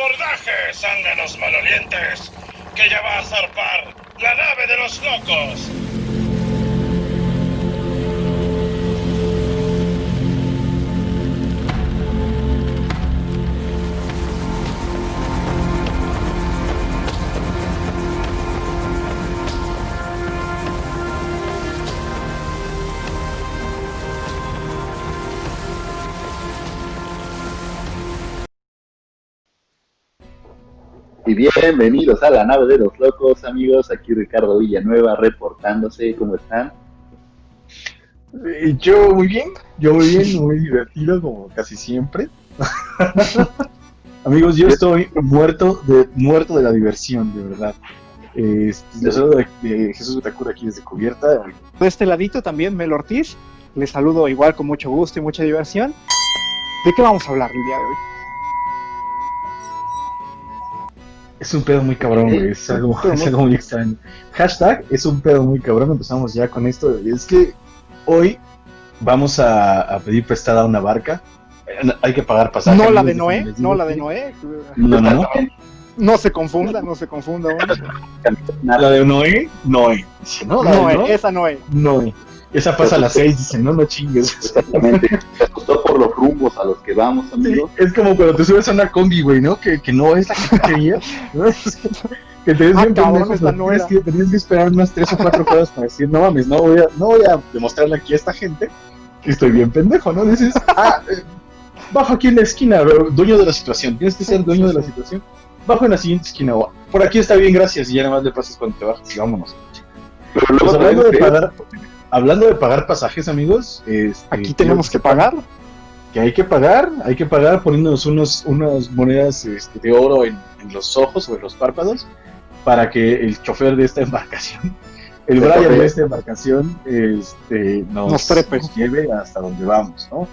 abordaje, zánganos malolientes, que ya va a zarpar la nave de los locos. Y bienvenidos a la nave de los locos, amigos. Aquí Ricardo Villanueva reportándose. ¿Cómo están? Yo muy bien, muy divertido como casi siempre. Amigos, yo estoy muerto de la diversión, de verdad. Les saludo de Jesús Betacura aquí desde Cubierta. De este ladito también Mel Ortiz. Les saludo igual con mucho gusto y mucha diversión. ¿De qué vamos a hablar el día de hoy? Es un pedo muy cabrón, güey. Es algo muy extraño. Hashtag es un pedo muy cabrón. Empezamos ya con esto. Es que hoy vamos a pedir prestada una barca. Hay que pagar pasaje. No la de Noé, no la de Noé. No. No se confunda uno. La de Noé. Dice, no, la Noé, de Noé. esa Noé. Noé. Esa pasa a las 6, dice, no chingues. Exactamente. Se asustó por los rumbos a los que vamos, amigos. Sí, es como cuando te subes a una combi, güey, ¿no? Que no es la que te querías, ¿no? Que te ves bien pendejo, tenías que esperar unas 3 o 4 horas para decir, no mames, no voy a demostrarle aquí a esta gente que estoy bien pendejo, ¿no? Dices, bajo aquí en la esquina, dueño de la situación, tienes que ser dueño de la situación. Bajo en la siguiente esquina, por aquí está bien, gracias, y ya nada más le pasas cuando te bajas y vámonos. Pero luego pues hablando de pagar pasajes, amigos, aquí tenemos que pagar. Que hay que pagar poniéndonos unas monedas de oro en los ojos o en los párpados para que el chofer de esta embarcación, el Brian de esta embarcación, nos lleve hasta donde vamos, ¿no?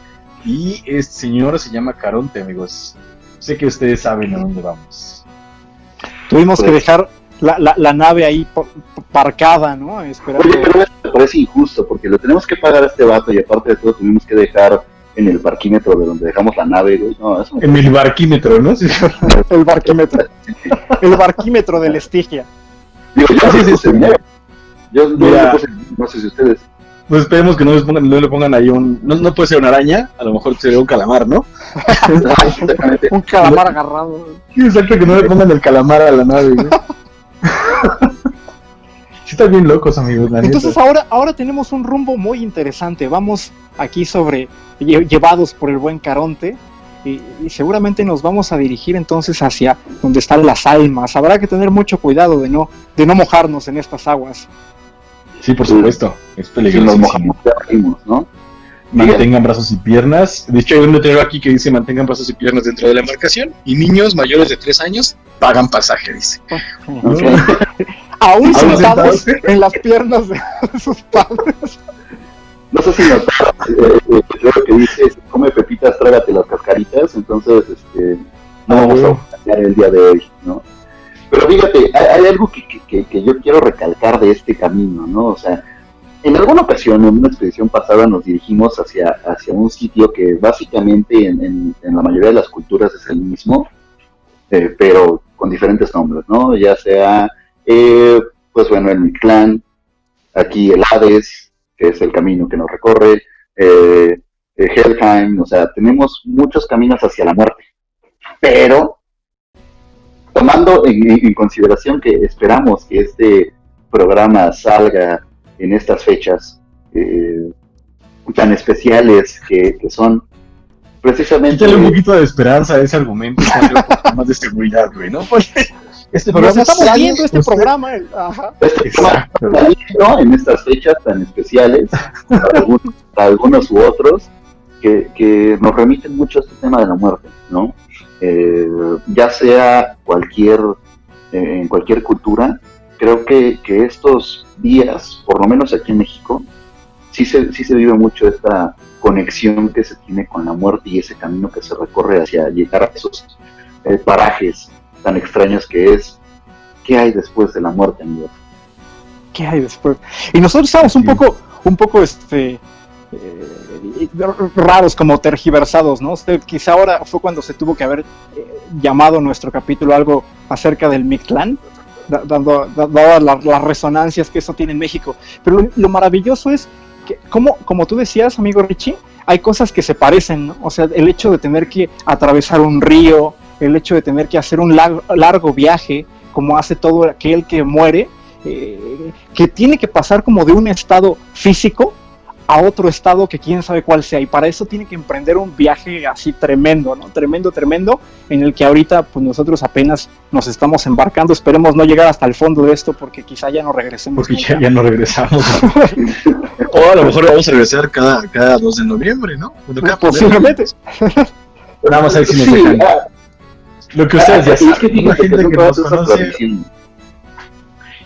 Y este señor se llama Caronte, amigos. Sé que ustedes saben a dónde vamos. Tuvimos que dejar la nave ahí parcada, ¿no? Esperando. Oye, pero me parece injusto porque lo tenemos que pagar a este vato y aparte de todo tuvimos que dejar en el parquímetro de donde dejamos la nave, güey. No, eso en el barquímetro, ¿no? Sí. El barquímetro. El barquímetro del Estigia. Digo, yo no sé si ustedes. Pues esperemos que no le pongan ahí no puede ser una araña, a lo mejor sería un calamar, ¿no? Un calamar agarrado. Sí, exacto, que no le pongan el calamar a la nave, güey. Sí, están bien locos, amigos. Entonces ahora tenemos un rumbo muy interesante. Vamos aquí llevados por el buen Caronte y seguramente nos vamos a dirigir entonces hacia donde están las almas. Habrá que tener mucho cuidado de no mojarnos en estas aguas. Sí, por supuesto. Es peligrosísimo. ¿No? Mantengan brazos y piernas. De hecho, hay un letrero aquí que dice mantengan brazos y piernas dentro de la embarcación y niños mayores de 3 años pagan pasaje, dice. Okay. Aún sentados en las piernas de sus padres. No sé si notaron, lo que dice es, come pepitas, trágate las cascaritas, entonces no vamos a cambiar el día de hoy, ¿no? Pero fíjate, hay algo que yo quiero recalcar de este camino, ¿no? O sea, en alguna ocasión, en una expedición pasada, nos dirigimos hacia un sitio que básicamente en la mayoría de las culturas es el mismo, pero con diferentes nombres, ¿no? Ya sea, pues bueno, el Mictlán, aquí el Hades, que es el camino que nos recorre, Helheim, o sea, tenemos muchos caminos hacia la muerte, pero tomando en consideración que esperamos que este programa salga en estas fechas tan especiales que son precisamente... Quítale un poquito de esperanza a ese argumento, un poco más de seguridad, güey, ¿no? Porque este programa estamos viendo este programa. Ajá. Este programa está saliendo en estas fechas tan especiales, para algunos u otros, que nos remiten mucho a este tema de la muerte, ¿no? Ya sea en cualquier cultura, creo que estos días, por lo menos aquí en México, sí se vive mucho esta conexión que se tiene con la muerte y ese camino que se recorre hacia llegar a esos parajes tan extraños que es ¿qué hay después de la muerte, amigos? ¿Qué hay después? Y nosotros estamos un poco raros, como tergiversados, ¿no? Quizá ahora fue cuando se tuvo que haber llamado nuestro capítulo algo acerca del Mictlán, dadas las resonancias que eso tiene en México. Pero lo maravilloso es que, como tú decías, amigo Richie, hay cosas que se parecen, ¿no? O sea, el hecho de tener que atravesar un río, el hecho de tener que hacer un largo viaje, como hace todo aquel que muere, que tiene que pasar como de un estado físico a otro estado que quién sabe cuál sea, y para eso tiene que emprender un viaje así tremendo, ¿no? Tremendo, en el que ahorita pues nosotros apenas nos estamos embarcando. Esperemos no llegar hasta el fondo de esto, porque quizá ya no regresemos. Porque ya no regresamos. O a lo mejor vamos a regresar cada 2 de noviembre, ¿no? Posiblemente. Nada más ahí si nos dejan. Lo que ustedes ya saben, la gente que nos conoce.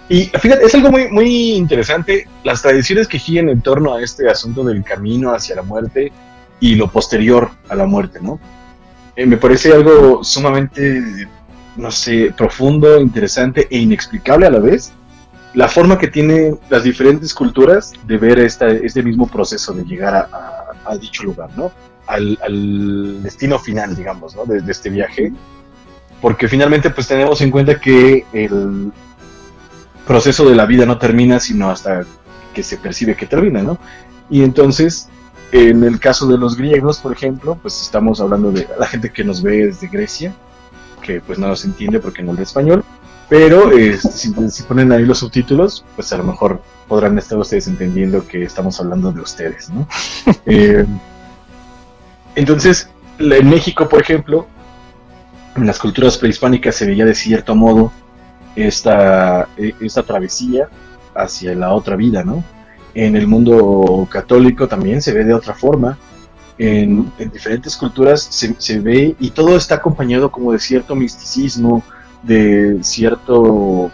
Y fíjate, es algo muy, muy interesante, las tradiciones que giran en torno a este asunto del camino hacia la muerte y lo posterior a la muerte, ¿no? Me parece algo sumamente, no sé, profundo, interesante e inexplicable a la vez, la forma que tienen las diferentes culturas de ver este mismo proceso de llegar a dicho lugar, ¿no? Al destino final, digamos, ¿no? De este viaje, porque finalmente pues tenemos en cuenta que el proceso de la vida no termina sino hasta que se percibe que termina, ¿no? Y entonces, en el caso de los griegos, por ejemplo, pues estamos hablando de la gente que nos ve desde Grecia, que pues no nos entiende porque no habla español, pero si ponen ahí los subtítulos, pues a lo mejor podrán estar ustedes entendiendo que estamos hablando de ustedes, ¿no? Entonces, en México, por ejemplo, en las culturas prehispánicas se veía de cierto modo esta travesía hacia la otra vida, ¿no? En el mundo católico también se ve de otra forma. En diferentes culturas se ve, y todo está acompañado como de cierto misticismo, de cierto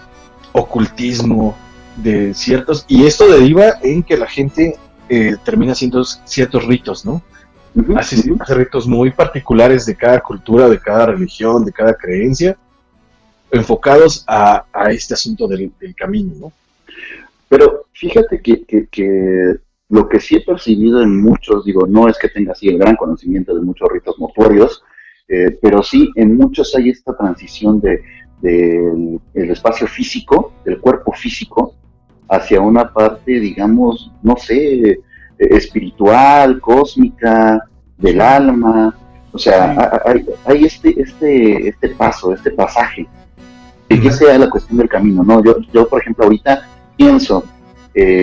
ocultismo, de ciertos, y esto deriva en que la gente termina haciendo ciertos ritos, ¿no? Hace ritos muy particulares de cada cultura, de cada religión, de cada creencia, enfocados a este asunto del camino, ¿no? Pero fíjate que lo que sí he percibido en muchos, digo, no es que tenga así el gran conocimiento de muchos ritos mortuorios, pero sí en muchos hay esta transición del espacio físico, del cuerpo físico, hacia una parte, digamos, no sé, espiritual, cósmica, del alma. O sea, hay este paso, este pasaje, que sea la cuestión del camino, ¿no? Yo por ejemplo, ahorita pienso,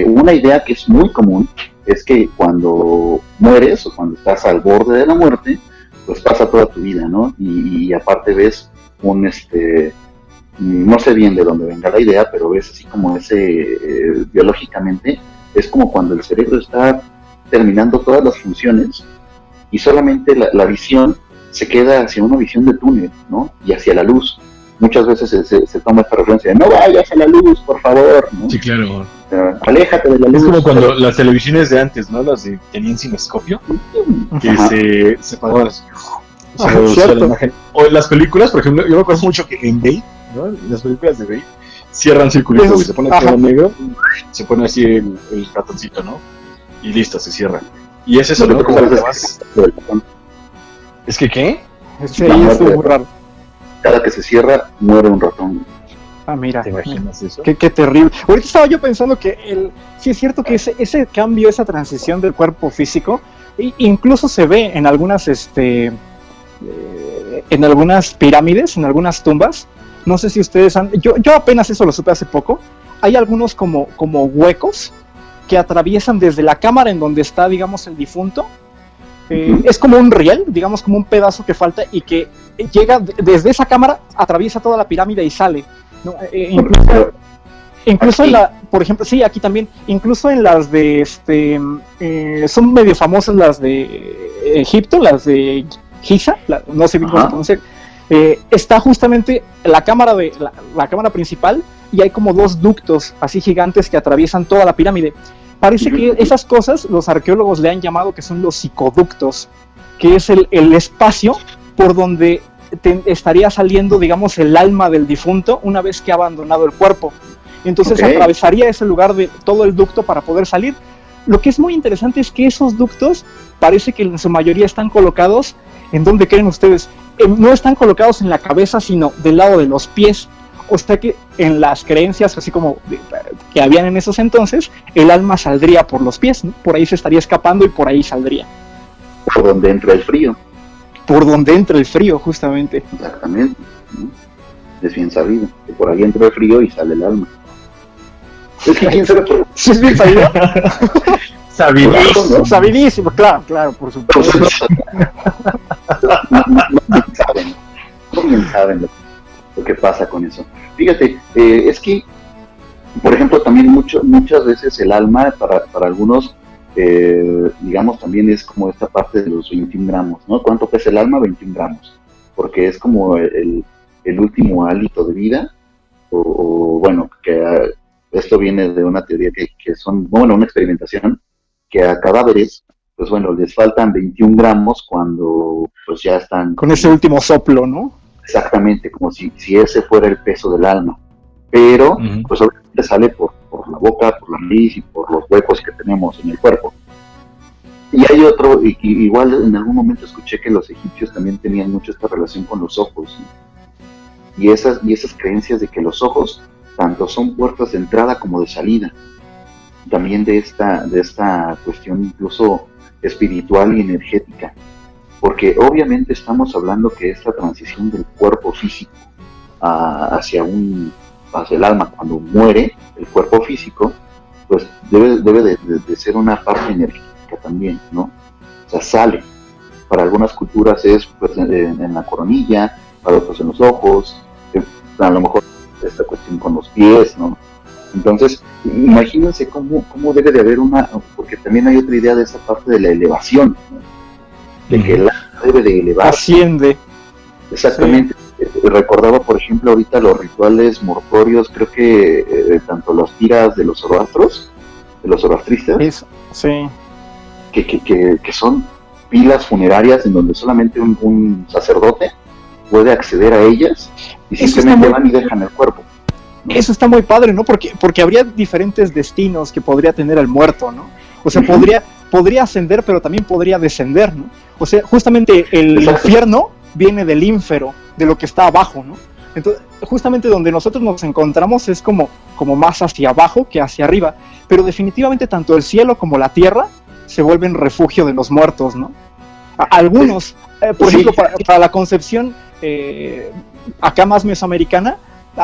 una idea que es muy común es que cuando mueres o cuando estás al borde de la muerte, pues pasa toda tu vida, ¿no? Y aparte ves no sé bien de dónde venga la idea, pero ves así como biológicamente, es como cuando el cerebro está terminando todas las funciones y solamente la visión se queda hacia una visión de túnel, ¿no? Y hacia la luz. Muchas veces se toma esta referencia de no vayas a la luz, por favor, ¿no? Sí, claro. Aléjate de la luz. Es como cuando las televisiones de antes, ¿no? Las de tenían cinescopio, que se apagaban así. La imagen. O en las películas, por ejemplo, yo me acuerdo mucho que en Bait, ¿no? En las películas de Bait, cierran circulitos y se pone todo negro, se pone así el ratoncito, ¿no? Y listo, se cierra. Y es eso, ¿no? Como ¿Es que qué? Sí, es muy raro. Cada que se cierra, muere un ratón. Ah, mira. ¿Te imaginas eso? Qué terrible. Ahorita estaba yo pensando que sí es cierto que ese cambio, esa transición del cuerpo físico, incluso se ve en algunas pirámides, en algunas tumbas. No sé si ustedes yo apenas eso lo supe hace poco. Hay algunos como huecos que atraviesan desde la cámara en donde está, digamos, el difunto. Es como un riel, digamos, como un pedazo que falta y que llega desde esa cámara, atraviesa toda la pirámide y sale, ¿no? Incluso en por ejemplo, sí, aquí también, incluso en las de son medio famosas las de Egipto, las de Giza, no sé bien cómo se pronuncia, está justamente la cámara principal y hay como 2 ductos así gigantes que atraviesan toda la pirámide. Parece que esas cosas los arqueólogos le han llamado que son los psicoductos, que es el espacio por donde estaría saliendo, digamos, el alma del difunto una vez que ha abandonado el cuerpo. Entonces atravesaría ese lugar de todo el ducto para poder salir. lo que es muy interesante es que esos ductos parece que en su mayoría están colocados, ¿en dónde creen ustedes? No están colocados en la cabeza, sino del lado de los pies. O sea que en las creencias, así como que habían en esos entonces, el alma saldría por los pies, ¿no? Por ahí se estaría escapando y por ahí saldría. Por donde entra el frío. Por donde entra el frío, justamente. Exactamente, ¿no? Es bien sabido, que por ahí entra el frío y sale el alma. Es que quién sabe por ¿Sí es bien sabido? Sabidísimo. Sabidísimo, claro, por supuesto. No bien saben lo que pasa con eso. Fíjate, es que, por ejemplo, también muchas veces el alma, para algunos, digamos, también es como esta parte de los 21 gramos, ¿no? ¿Cuánto pesa el alma? 21 gramos, porque es como el último hálito de vida, o bueno, que esto viene de una teoría que son, bueno, una experimentación, que a cadáveres, pues bueno, les faltan 21 gramos cuando pues ya están... Con ese último soplo, ¿no? Exactamente, como si ese fuera el peso del alma. Pero, pues obviamente sale por la boca, por la nariz y por los huecos que tenemos en el cuerpo. Y hay otro, igual en algún momento escuché que los egipcios también tenían mucho esta relación con los ojos, ¿no? Y esas creencias de que los ojos tanto son puertas de entrada como de salida. También de esta cuestión incluso espiritual y energética. Porque obviamente estamos hablando que esta transición del cuerpo físico hacia el alma, cuando muere el cuerpo físico, pues debe de ser una parte energética también, ¿no? O sea, sale. Para algunas culturas es pues en la coronilla, para otros en los ojos, a lo mejor esta cuestión con los pies, ¿no? Entonces, imagínense cómo debe de haber porque también hay otra idea de esa parte de la elevación, ¿no? De que el alma debe de elevar. Asciende. Exactamente. Sí. Recordaba, por ejemplo, ahorita los rituales mortuorios, creo que tanto las tiras de los zoroastristas, sí. que son pilas funerarias en donde solamente un sacerdote puede acceder a ellas y simplemente van y dejan el cuerpo. Eso está muy padre, ¿no? Porque habría diferentes destinos que podría tener el muerto, ¿no? O sea, podría ascender, pero también podría descender, ¿no? O sea, justamente el infierno viene del ínfero, de lo que está abajo, ¿no? Entonces, justamente donde nosotros nos encontramos es como más hacia abajo que hacia arriba, pero definitivamente tanto el cielo como la tierra se vuelven refugio de los muertos, ¿no? Algunos, por ejemplo, para la concepción acá más mesoamericana,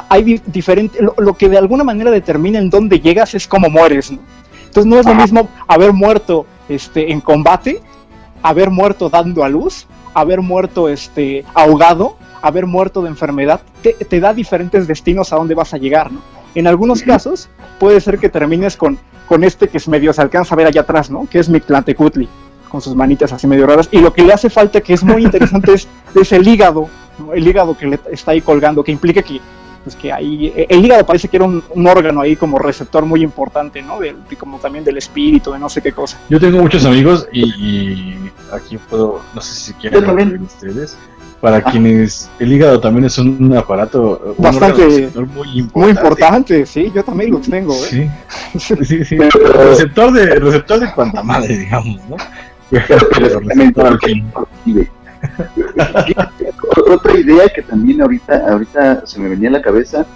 hay diferente, lo que de alguna manera determina en dónde llegas es cómo mueres, ¿no? Entonces no es lo mismo haber muerto en combate, haber muerto dando a luz, haber muerto ahogado, haber muerto de enfermedad. Te da diferentes destinos a dónde vas a llegar, ¿no? En algunos casos puede ser que termines con que medio se alcanza a ver allá atrás, ¿no? Que es Mictlantecutli, con sus manitas así medio raras, y lo que le hace falta, que es muy interesante, es el hígado, ¿no? El hígado que le está ahí colgando, que implica que ahí, el hígado parece que era un órgano ahí como receptor muy importante, ¿no? Como también del espíritu, de no sé qué cosa. Yo tengo muchos amigos y aquí puedo, no sé si quieren hablar ustedes, para quienes el hígado también es un aparato bastante muy importante. Sí, yo también los tengo, ¿eh? Sí. receptor de cuanta madre, digamos, ¿no? Otra idea que también ahorita se me venía a la cabeza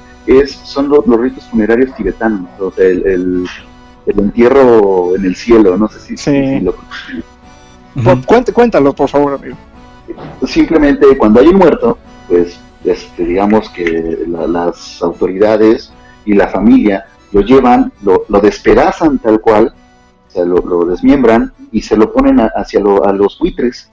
son los ritos funerarios tibetanos, o sea, el entierro en el cielo, no sé si lo... Cuéntalo, por favor, amigo. Simplemente cuando hay un muerto, pues digamos que las autoridades y la familia lo llevan, lo despedazan tal cual, o sea, lo desmiembran y se lo ponen a los buitres.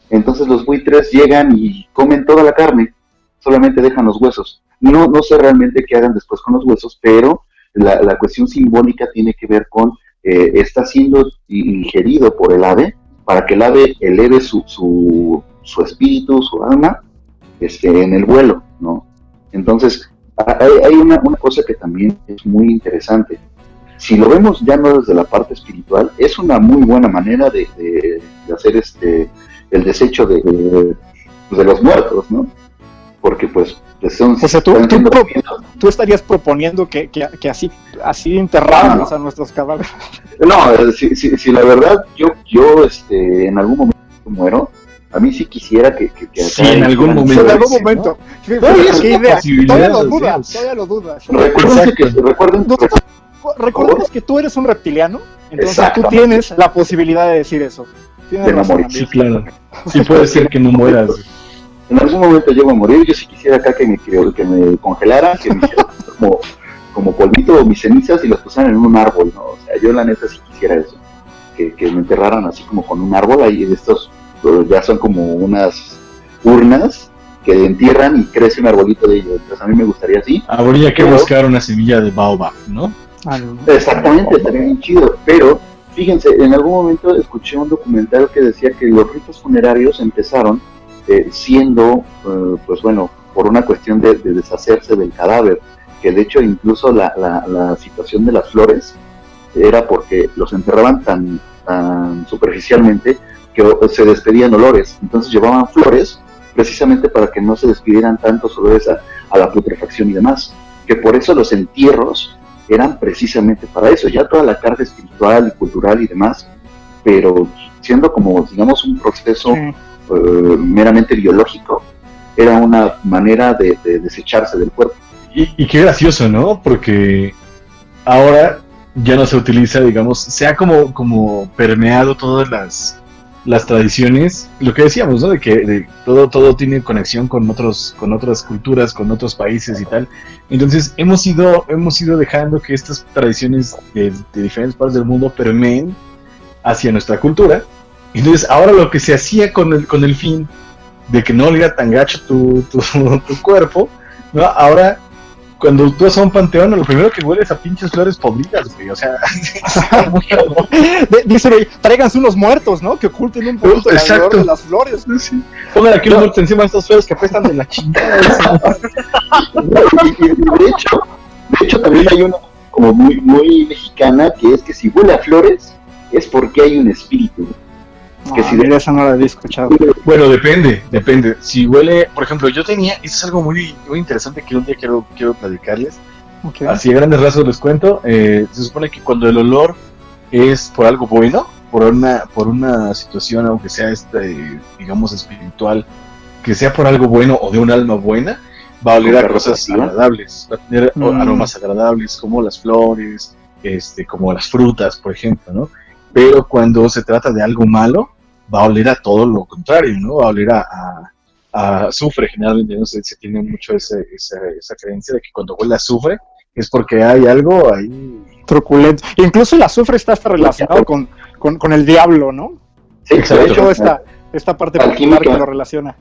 Entonces los buitres llegan y comen toda la carne, solamente dejan los huesos. No sé realmente qué hagan después con los huesos, pero la cuestión simbólica tiene que ver con está siendo ingerido por el ave para que el ave eleve su espíritu, su alma, en el vuelo, ¿no? Entonces hay una cosa que también es muy interesante. Si lo vemos ya no desde la parte espiritual, es una muy buena manera de hacer el desecho de los muertos, ¿no? Porque pues O sea, tú estarías proponiendo que así enterráramos a nuestros cadáveres. No, si la verdad yo en algún momento muero, a mí sí quisiera que sí, en algún momento. En algún momento. ¿No? ¿Qué idea? Todavía lo dudas. Recuerden que tú eres un reptiliano, entonces tú tienes la posibilidad de decir eso. Tienes razón. Sí, claro. Sí puede ser que no mueras. En algún momento llego a morir. Yo sí quisiera acá que me congelara, que me hiciera como polvito o mis cenizas y las pusieran en un árbol, ¿no? O sea, yo la neta sí quisiera eso, que me enterraran así como con un árbol. Ahí de estos ya son como unas urnas que entierran y crece un arbolito de ellos. Entonces a mí me gustaría así. Habría que buscar una semilla de baobab, ¿no? Exactamente, estaría bien chido. Pero fíjense, en algún momento escuché un documental que decía que los ritos funerarios empezaron siendo, pues bueno, por una cuestión de deshacerse del cadáver, que de hecho incluso la situación de las flores era porque los enterraban tan superficialmente que se despedían olores. Entonces llevaban flores precisamente para que no se despidieran tantos olores a la putrefacción y demás, que por eso los entierros eran precisamente para eso, ya toda la carga espiritual y cultural y demás, pero siendo como, digamos, un proceso meramente biológico, era una manera de desecharse del cuerpo. Y qué gracioso, ¿no? Porque ahora ya no se utiliza, digamos, se ha como permeado todas las tradiciones, lo que decíamos, ¿no? De que todo tiene conexión con otras culturas, con otros países y tal. Entonces hemos ido dejando que estas tradiciones de diferentes partes del mundo permeen hacia nuestra cultura. Entonces ahora lo que se hacía con el fin de que no oliera tan gacho tu cuerpo, ¿no? Ahora cuando tú vas a un panteón, lo primero que huele es a pinches flores podridas, güey. O sea, dicen, tráiganse unos muertos, ¿no? Que oculten un poquito alrededor de las flores. Sí. Pongan aquí los muertos encima de estos flores que apestan de la chingada. Y de hecho también hay una como muy, muy mexicana, que es que si huele a flores es porque hay un espíritu. Mira, esa no la había escuchado. Bueno, depende. Si huele, por ejemplo, yo tenía, eso es algo muy, muy interesante que un día quiero platicarles. Okay. Así a grandes rasgos les cuento. Se supone que cuando el olor es por algo bueno, por una situación, aunque sea digamos espiritual, que sea por algo bueno o de un alma buena, va a oler a cosas agradables, va a tener aromas agradables, como las flores, como las frutas, por ejemplo, ¿no? Pero cuando se trata de algo malo, va a oler a todo lo contrario, ¿no? Va a oler a azufre, generalmente, ¿no? Se tiene mucho esa creencia de que cuando huele a azufre es porque hay algo ahí truculento. Incluso el azufre está hasta relacionado con el diablo, ¿no? Sí, de hecho, esta parte particular que lo relaciona.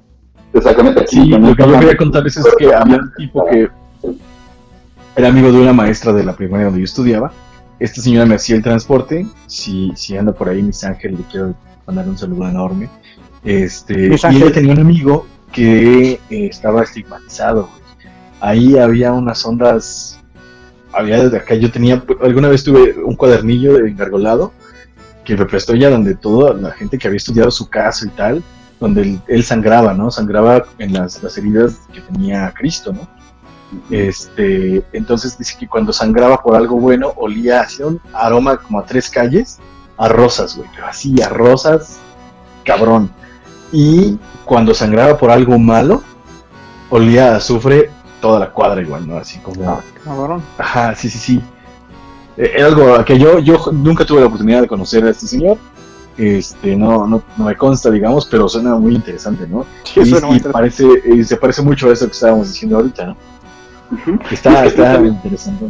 Exactamente. Sí, lo que yo quería contarles es que había un tipo que era amigo de una maestra de la primaria donde yo estudiaba. Esta señora me hacía el transporte. Si anda por ahí, Miss Ángel, le quiero mandar un saludo enorme. Y ella tenía un amigo que estaba estigmatizado, güey. Ahí había unas ondas. Desde acá yo alguna vez tuve un cuadernillo engargolado que me prestó ella, donde toda la gente que había estudiado su caso y tal, donde él sangraba, ¿no? Sangraba en las heridas que tenía Cristo, ¿no? Entonces dice que cuando sangraba por algo bueno olía hacia un aroma como a 3 calles a rosas, güey, pero así a rosas, cabrón. Y cuando sangraba por algo malo olía a azufre toda la cuadra igual, ¿no? Así como cabrón. Ajá, sí. Era algo que yo nunca tuve la oportunidad de conocer a este señor. No me consta, digamos, pero suena muy interesante, ¿no? Sí, y se parece mucho a eso que estábamos diciendo ahorita, ¿no? Uh-huh. Está interesante.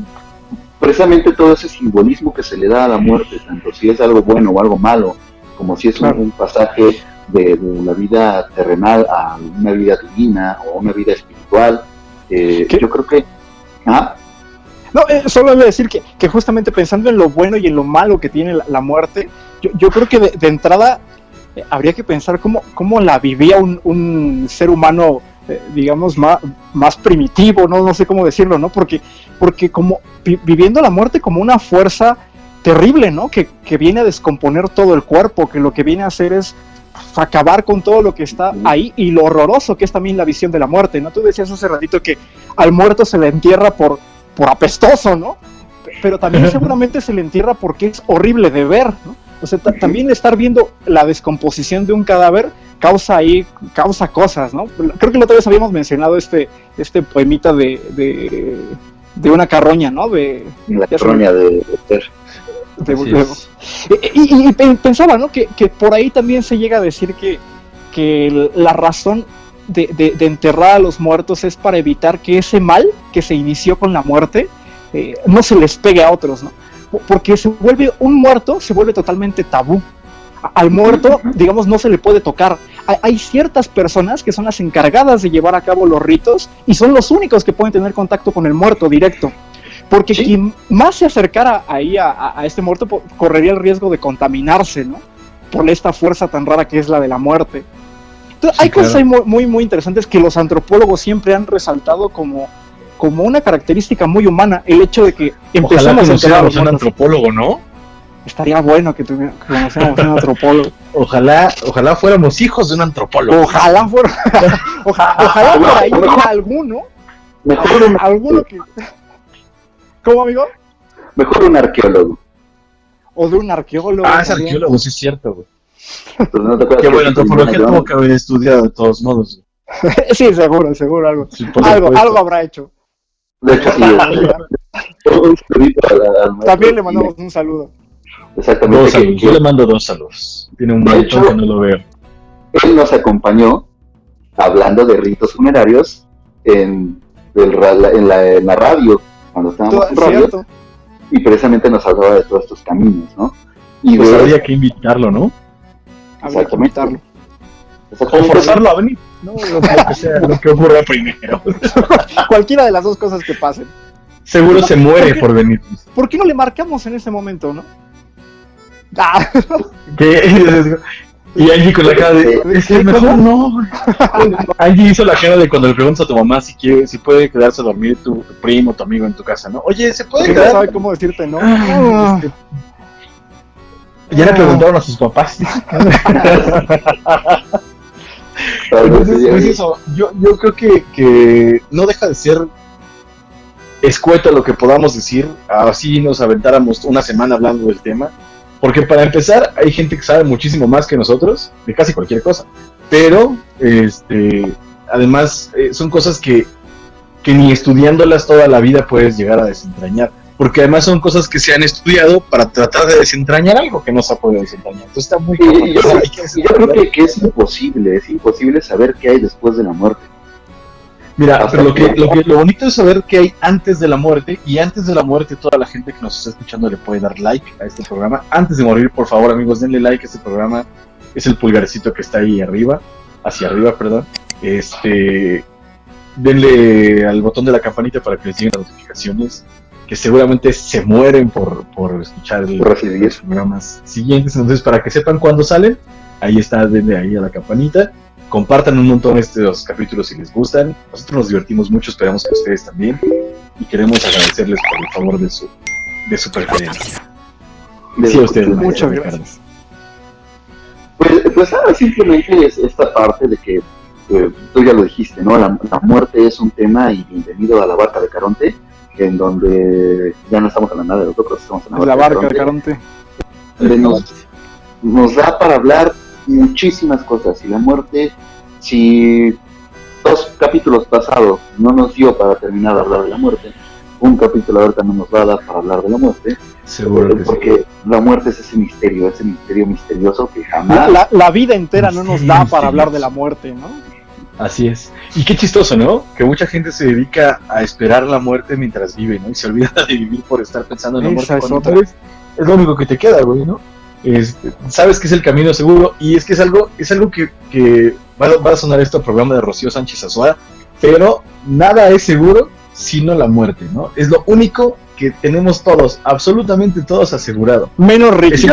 Precisamente todo ese simbolismo que se le da a la muerte, tanto si es algo bueno o algo malo, como si es un pasaje de la vida terrenal a una vida divina o una vida espiritual, yo creo que... No, solo voy a decir que justamente pensando en lo bueno y en lo malo que tiene la muerte, yo creo que de entrada habría que pensar cómo la vivía un ser humano, digamos, más primitivo, no sé cómo decirlo, ¿no? Porque como viviendo la muerte como una fuerza terrible, ¿no? Que viene a descomponer todo el cuerpo, que lo que viene a hacer es acabar con todo lo que está ahí y lo horroroso que es también la visión de la muerte, ¿no? Tú decías hace ratito que al muerto se le entierra por apestoso, ¿no? Pero también seguramente se le entierra porque es horrible de ver, ¿no? O sea, también estar viendo la descomposición de un cadáver causa cosas, ¿no? Creo que la otra vez habíamos mencionado este poemita de una carroña, ¿no? La carroña de y pensaba, ¿no? Que por ahí también se llega a decir que la razón de enterrar a los muertos es para evitar que ese mal que se inició con la muerte no se les pegue a otros, ¿no? Porque un muerto se vuelve totalmente tabú. Al muerto, digamos, no se le puede tocar. Hay ciertas personas que son las encargadas de llevar a cabo los ritos y son los únicos que pueden tener contacto con el muerto directo. Porque quien más se acercara ahí a este muerto correría el riesgo de contaminarse, ¿no? Por esta fuerza tan rara que es la de la muerte. Entonces, hay cosas ahí muy, muy interesantes que los antropólogos siempre han resaltado como una característica muy humana, el hecho de que empezamos a enterrar a un antropólogo, ¿no? Estaría bueno que conociéramos un antropólogo. Ojalá fuéramos hijos de un antropólogo. Ojalá por ahí hubiera alguno. Alguno que... ¿Cómo, amigo? Mejor un arqueólogo. O de un arqueólogo. Es arqueólogo, sí es cierto, güey. Pues no te acuerdas. Qué bueno, antropología tuvo que haber estudiado de todos modos. Sí, seguro algo. Sí, algo habrá hecho. De hecho, sí. Un saludito al también le mandamos un saludo. Exactamente. Yo le mando 2 saludos. Tiene un montón que no lo veo. Él nos acompañó hablando de ritos funerarios en la radio, cuando estábamos en radio. ¿Cierto? Y precisamente nos hablaba de todos estos caminos, ¿no? Y pues habría que invitarlo, ¿no? Habría que invitarlo. O forzarlo a venir. No, lo que ocurra primero. Cualquiera de las dos cosas que pasen. Seguro se muere por venir. ¿Por qué no le marcamos en ese momento, no? Y Angie con la cara de mejor no. Angie hizo la cara de cuando le preguntas a tu mamá si puede quedarse a dormir tu primo, tu amigo en tu casa, ¿no? Oye, ¿se puede quedar? No sabe cómo decirte, ¿no? Ya le preguntaron a sus papás. Pues eso, yo creo que no deja de ser escueto lo que podamos decir, así nos aventáramos una semana hablando del tema, porque para empezar hay gente que sabe muchísimo más que nosotros de casi cualquier cosa, pero además son cosas que ni estudiándolas toda la vida puedes llegar a desentrañar, porque además son cosas que se han estudiado para tratar de desentrañar algo que no se ha podido desentrañar. Entonces está muy yo creo que es imposible saber qué hay después de la muerte. Mira, pero lo bonito es saber qué hay antes de la muerte, y antes de la muerte toda la gente que nos está escuchando le puede dar like a este programa. Antes de morir, por favor, amigos, denle like a este programa. Es el pulgarcito que está ahí hacia arriba, perdón. Denle al botón de la campanita para que les lleguen las notificaciones, que seguramente se mueren por escuchar los programas siguientes. Entonces, para que sepan cuándo salen, ahí está, denle ahí a la campanita. Compartan un montón estos capítulos si les gustan. Nosotros nos divertimos mucho, esperamos que ustedes también. Y queremos agradecerles por el favor de su preferencia. Sí, a ustedes. Muchas gracias. Pues nada, simplemente es esta parte de que tú ya lo dijiste, ¿no? La muerte es un tema, y bienvenido a la barca de Caronte, en donde ya no estamos hablando de nosotros, estamos en la barca de Caronte. Nos da para hablar muchísimas cosas, y la muerte, si 2 capítulos pasados no nos dio para terminar de hablar de la muerte, un capítulo ahorita no nos va a dar para hablar de la muerte. Seguro que porque sí. La muerte es ese misterio misterioso que jamás... La vida entera no nos da para hablar de la muerte, ¿no? Así es. Y qué chistoso, ¿no? Que mucha gente se dedica a esperar la muerte mientras vive, ¿no? Y se olvida de vivir por estar pensando en la muerte. Es lo único que te queda, güey, ¿no? Sabes que es el camino seguro, y es que es algo que va a sonar esto al programa de Rocío Sánchez Azuara, pero nada es seguro sino la muerte, ¿no? Es lo único que tenemos todos, absolutamente todos asegurado. Menos Richie.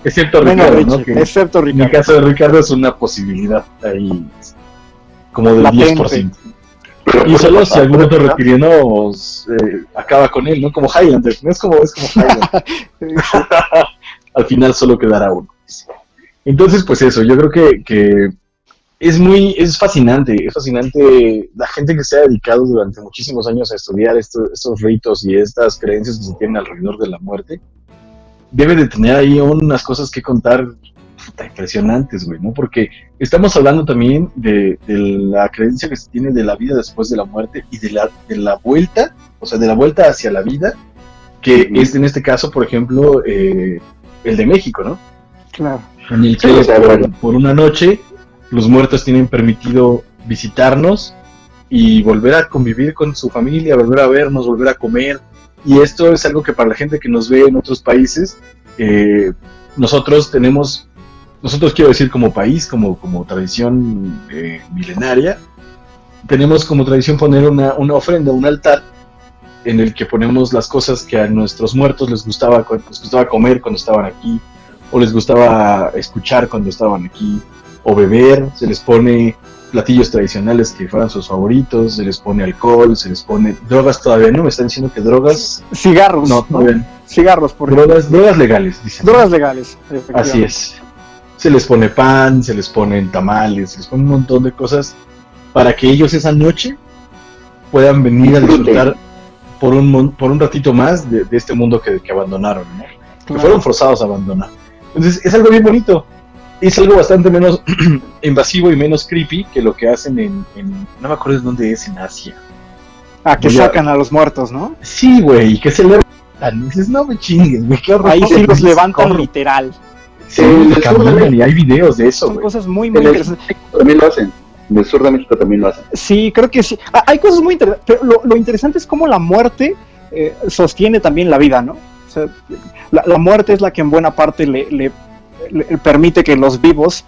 Excepto Ricardo, Richie, ¿no? excepto Ricardo. En el caso de Ricardo es una posibilidad ahí como del latente. 10%. Y solo si algún otro reptiliano acaba con él, ¿no? Como Highlander, ¿no? Es como Highlander. Al final solo quedará uno. Entonces, pues eso, yo creo que es fascinante la gente que se ha dedicado durante muchísimos años a estudiar estos ritos y estas creencias que se tienen alrededor de la muerte, debe de tener ahí unas cosas que contar impresionantes, güey, ¿no? Porque estamos hablando también de la creencia que se tiene de la vida después de la muerte y de la vuelta, o sea, de la vuelta hacia la vida, que es en este caso, por ejemplo, el de México, ¿no? Claro. En el que por una noche los muertos tienen permitido visitarnos y volver a convivir con su familia, volver a vernos, volver a comer. Y esto es algo que para la gente que nos ve en otros países, nosotros quiero decir como país, como tradición milenaria, tenemos como tradición poner una ofrenda, un altar, en el que ponemos las cosas que a nuestros muertos les gustaba comer cuando estaban aquí, o les gustaba escuchar cuando estaban aquí, o beber. Se les pone platillos tradicionales que fueran sus favoritos, se les pone alcohol, se les pone drogas. Todavía no me están diciendo que drogas. Cigarros. No, todavía. Cigarros, por drogas legales, dicen. Drogas legales. Así es. Se les pone pan, se les ponen tamales, se les pone un montón de cosas para que ellos esa noche puedan venir a disfrutar por un ratito más de este mundo que abandonaron, ¿no? Que fueron forzados a abandonar. Entonces es algo bien bonito. Es algo bastante menos invasivo y menos creepy que lo que hacen no me acuerdo de dónde es, en Asia. Que sacan a los muertos, ¿no? Sí, güey, que se levantan. Dices, no me chingues, güey, qué horror. Ahí sí los levantan literal. Sí, caminan y hay videos de eso, son güey. Cosas muy interesantes. También lo hacen. En el sur de México también lo hacen. Sí, creo que sí. Hay cosas muy interesantes, pero lo interesante es cómo la muerte sostiene también la vida, ¿no? O sea, la muerte es la que en buena parte le permite que los vivos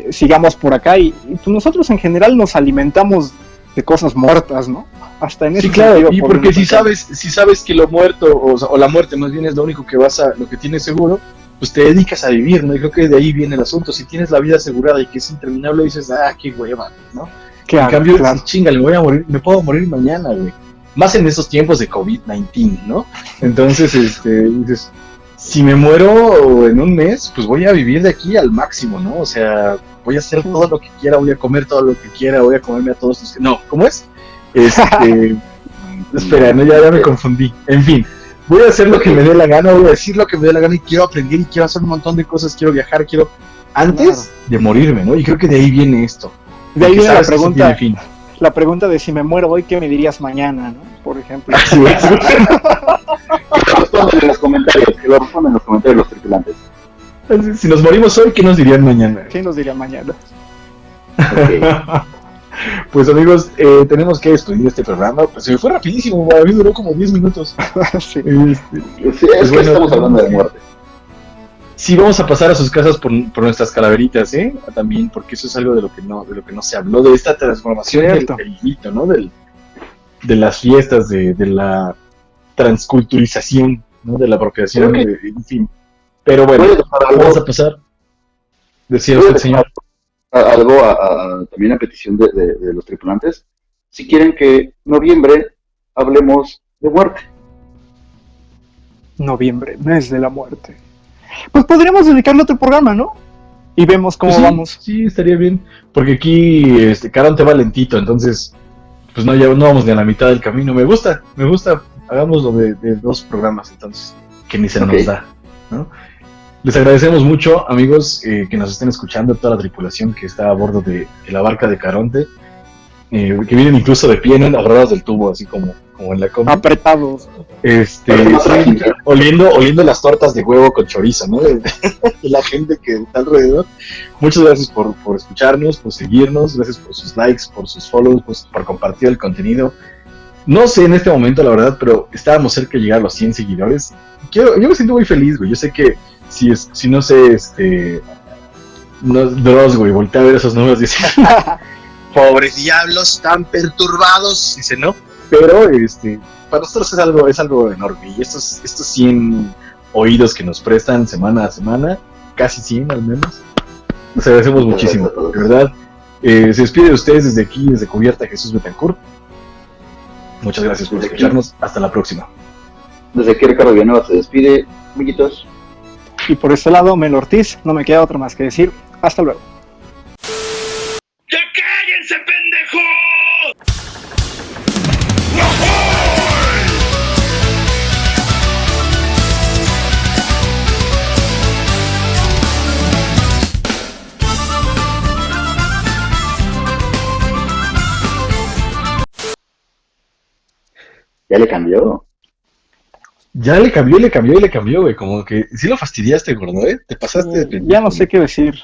sigamos por acá y pues nosotros en general nos alimentamos de cosas muertas, ¿no? Hasta en ese sentido, y porque si sabes que lo muerto o la muerte más bien es lo único que lo que tienes seguro, pues te dedicas a vivir, ¿no? Y creo que de ahí viene el asunto. Si tienes la vida asegurada y que es interminable, dices, qué hueva, ¿no? En cambio, chingale, me puedo morir mañana, güey. Más en esos tiempos de COVID-19, ¿no? Entonces, dices, si me muero en un mes, pues voy a vivir de aquí al máximo, ¿no? O sea, voy a hacer todo lo que quiera, voy a comer todo lo que quiera, voy a comerme a todos los... No, ¿cómo es? Espera, no, ya me confundí. En fin, voy a hacer lo que me dé la gana, voy a decir lo que me dé la gana y quiero aprender y quiero hacer un montón de cosas, quiero viajar, antes de morirme, ¿no? Y creo que de ahí viene esto. De ahí viene la pregunta de si me muero hoy, ¿qué me dirías mañana, no? Por ejemplo. Que lo respondan en los comentarios los tripulantes. Si nos morimos hoy, ¿qué nos dirían mañana? ¿Qué nos dirían mañana? Okay. Pues amigos, tenemos que despedir este programa. Pues se me fue rapidísimo, a mí duró como 10 minutos. Sí. Es que estamos hablando de muerte. Sí, vamos a pasar a sus casas por nuestras calaveritas, también, porque eso es algo de lo que no se habló, de esta transformación del mito, ¿no? De las fiestas, de la transculturización, ¿no? De la apropiación, en fin. Pero bueno, vamos a pasar. Decía usted, señor. Algo también a petición de los tripulantes. Si quieren que noviembre hablemos de muerte. Noviembre, mes de la muerte. Pues podríamos dedicarle otro programa, ¿no? Y vemos cómo vamos. Sí, estaría bien. Porque aquí Caronte va lentito, entonces pues no vamos ni a la mitad del camino. Me gusta. Hagámoslo de 2 programas, entonces, que ni se nos da, ¿no? Les agradecemos mucho, amigos, que nos estén escuchando, toda la tripulación que está a bordo de la barca de Caronte, que vienen incluso de pie, ¿no? Agarrados del tubo, así como en la comida. Apretados. Sí, oliendo las tortas de huevo con chorizo, ¿no? De la gente que está alrededor. Muchas gracias por escucharnos, por seguirnos, gracias por sus likes, por sus follows, por compartir el contenido. No sé en este momento, la verdad, pero estábamos cerca de llegar a los 100 seguidores. Yo me siento muy feliz, güey. Yo sé que si no sé, Dross, güey, voltea a ver esos números y dice, pobres diablos, tan perturbados, dice, ¿no? Pero, para nosotros es algo enorme. Y estos 100 oídos que nos prestan semana a semana, casi 100 al menos, les agradecemos muchísimo, de verdad. Se despide de ustedes desde aquí, desde Cubierta Jesús Betancourt. Muchas gracias por escucharnos. Hasta la próxima. Desde aquí Ricardo Villanueva se despide. Amiguitos. Y por este lado, Mel Ortiz, no me queda otra más que decir, hasta luego. ¡Ya cállense, pendejos! Ya le cambió. Ya le cambió, güey. Como que sí lo fastidiaste, gordo, ¿eh? Te pasaste de Ya no sé qué decir.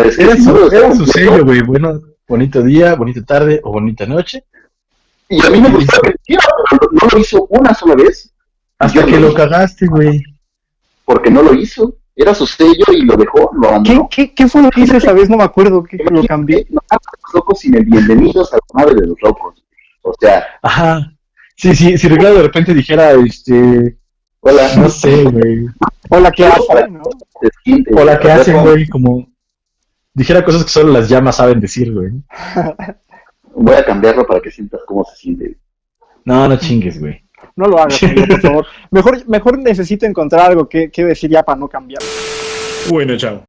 Es que Era sí, no, era su sello, güey. Bueno, bonito día, bonita tarde o bonita noche. Y a mí me gustaba que hiciera, pero no lo hizo una sola vez. Hasta Yo que no lo hice, cagaste, güey. porque no lo hizo. Era su sello y lo dejó, lo abandonó. ¿Qué fue lo que hice esa vez? No me acuerdo que lo cambié. No, los locos sin el bienvenidos a la nave de los locos. O sea, Ajá. Sí, si Ricardo de repente dijera, hola, no sé, güey. Hola, ¿qué hace? ¿No? se siente. O la que hacen, güey, como dijera cosas que solo las llamas saben decir, güey. Voy a cambiarlo para que sientas cómo se siente. No chingues, güey. No lo hagas, amigo, por favor. Mejor necesito encontrar algo que decir ya para no cambiar. Bueno, chao.